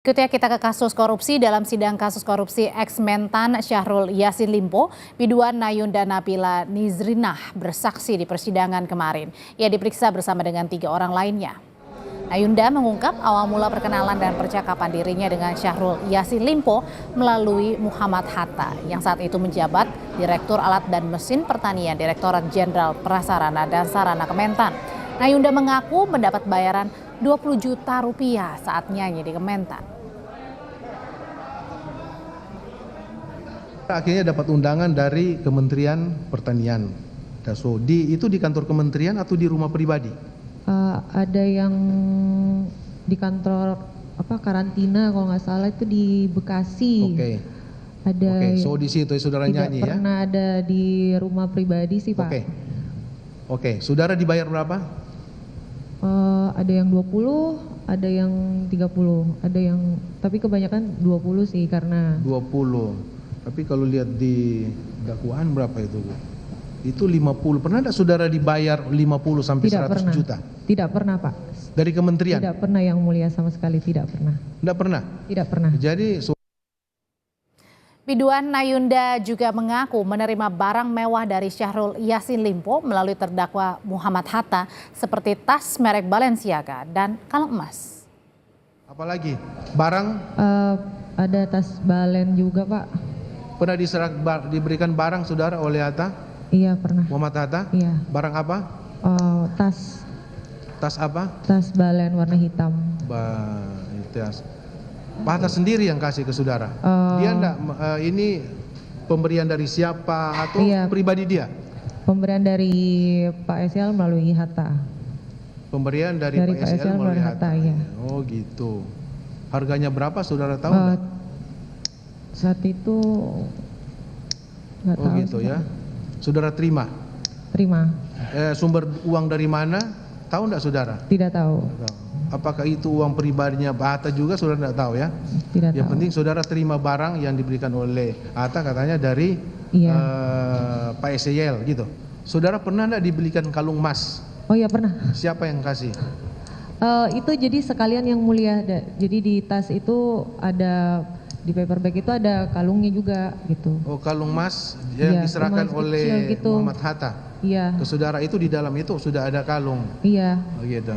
Berikutnya kita ke kasus korupsi. Dalam sidang kasus korupsi ex-Mentan Syahrul Yassin Limpo, biduan Nayunda Nabila Nizrinah bersaksi di persidangan kemarin. Ia diperiksa bersama dengan 3 orang lainnya. Nayunda mengungkap awal mula perkenalan dan percakapan dirinya dengan Syahrul Yassin Limpo melalui Muhammad Hatta yang saat itu menjabat Direktur Alat dan Mesin Pertanian Direktorat Jenderal Prasarana dan Sarana Kementan. Nayunda mengaku mendapat bayaran 20 juta rupiah saat nyanyi di Kementan. Akhirnya dapat undangan dari Kementerian Pertanian. So, itu di kantor kementerian atau di rumah pribadi? Ada yang di kantor karantina kalau nggak salah itu di Bekasi. Oke. Ada. So di situ saudara nyanyi ya? Tidak pernah ada di rumah pribadi sih Pak. Oke. Saudara dibayar berapa? Ada yang 20, ada yang 30, ada yang tapi kebanyakan 20 sih karena 20. Tapi kalau lihat di dakwaan berapa itu, Bu? Itu 50. Pernah tidak saudara dibayar 50 sampai 100 juta? Tidak pernah, Pak. Dari kementerian? Tidak pernah yang mulia sama sekali, tidak pernah. Tidak pernah? Tidak pernah. Jadi biduan Nayunda juga mengaku menerima barang mewah dari Syahrul Yassin Limpo melalui terdakwa Muhammad Hatta seperti tas merek Balenciaga dan kalung emas. Apalagi? Barang? Ada tas Balen juga, Pak. Pernah diberikan barang saudara oleh Hatta? Iya, pernah. Muhammad Hatta? Iya. Barang apa? Tas. Tas apa? Tas Balen warna hitam. Tas. Pak Hatta sendiri yang kasih ke saudara? Dia enggak, ini pemberian dari siapa atau pribadi dia? Pemberian dari Pak SL melalui Hatta. Pemberian dari Pak SL melalui Hatta. Iya. Oh gitu. Harganya berapa saudara tahu enggak? Saat itu nggak tahu. Oh gitu ya. Saudara terima? Terima. Sumber uang dari mana? Tahu enggak saudara? Tidak tahu. Apakah itu uang pribadinya Pak Hatta juga saudara tidak tahu ya? Tidak Yang tahu. penting saudara terima barang yang diberikan oleh Hatta katanya dari Pak SL gitu. Saudara pernah enggak dibelikan kalung emas? Oh iya pernah. Siapa yang kasih? Itu jadi sekalian yang mulia. Jadi di tas itu ada, di paper bag itu ada kalungnya juga gitu. Oh kalung emas yang diserahkan oleh gitu. Muhammad Hatta? Iya. Ke saudara itu di dalam itu sudah ada kalung? Iya. Oh gitu.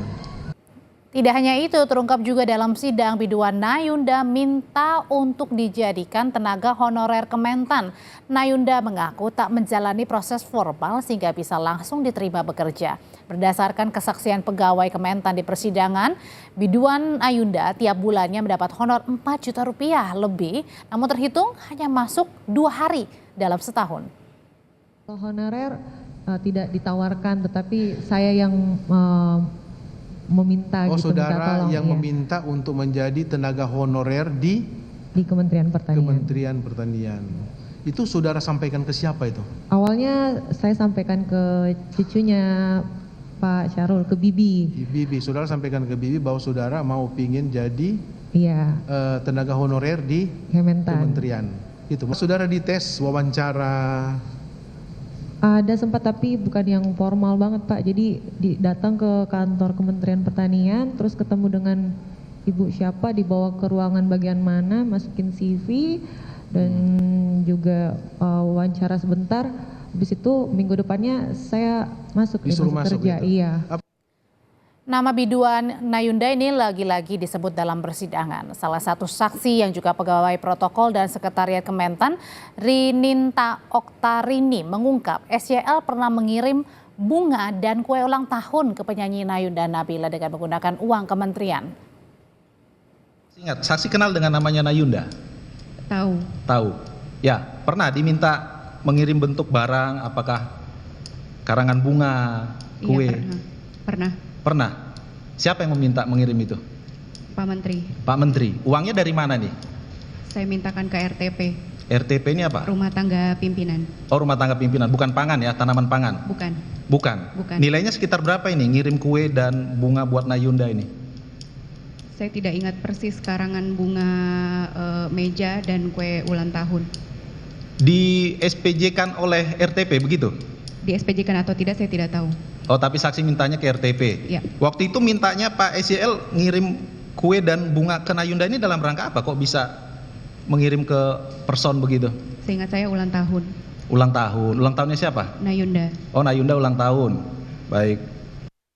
Tidak hanya itu, terungkap juga dalam sidang biduan Nayunda minta untuk dijadikan tenaga honorer Kementan. Nayunda mengaku tak menjalani proses formal sehingga bisa langsung diterima bekerja. Berdasarkan kesaksian pegawai Kementan di persidangan, biduan Nayunda tiap bulannya mendapat honor 4 juta rupiah lebih, namun terhitung hanya masuk 2 hari dalam setahun. Honorer tidak ditawarkan, tetapi saya yang meminta. Oh gitu, saudara yang meminta untuk menjadi tenaga honorer di Kementerian Pertanian. Kementerian Pertanian. Itu saudara sampaikan ke siapa itu? Awalnya saya sampaikan ke cucunya Pak Syahrul, ke Bibi. Bibi, saudara sampaikan ke Bibi bahwa saudara mau pingin jadi tenaga honorer di Kementerian. Itu. Saudara dites wawancara? Ada sempat tapi bukan yang formal banget Pak. Jadi datang ke kantor Kementerian Pertanian, terus ketemu dengan ibu siapa, dibawa ke ruangan bagian mana, masukin CV dan juga wawancara sebentar. Habis itu minggu depannya saya masuk kerja. Gitu. Iya. Nama biduan Nayunda ini lagi-lagi disebut dalam persidangan. Salah satu saksi yang juga pegawai protokol dan sekretariat Kementan, Rininta Oktarini, mengungkap SYL pernah mengirim bunga dan kue ulang tahun ke penyanyi Nayunda Nabila dengan menggunakan uang kementerian. Ingat, saksi kenal dengan namanya Nayunda? Tahu. Tahu. Ya, pernah diminta mengirim bentuk barang, apakah karangan bunga, kue? Iya, pernah. Pernah. Siapa yang meminta mengirim itu? Pak Menteri. Pak Menteri. Uangnya dari mana nih? Saya mintakan ke RTP. RTP ini apa? Rumah tangga pimpinan. Oh, rumah tangga pimpinan, bukan pangan ya, tanaman pangan? Bukan. Bukan. Nilainya sekitar berapa ini ngirim kue dan bunga buat Nayunda ini? Saya tidak ingat persis karangan bunga meja dan kue ulang tahun. Di SPJ-kan oleh RTP begitu? Di SPJ-kan atau tidak saya tidak tahu. Oh, tapi saksi mintanya ke RTP. Ya. Waktu itu mintanya Pak SYL ngirim kue dan bunga ke Nayunda ini dalam rangka apa? Kok bisa mengirim ke person begitu? Seingat saya ulang tahun. Ulang tahun. Ulang tahunnya siapa? Nayunda. Oh, Nayunda ulang tahun. Baik.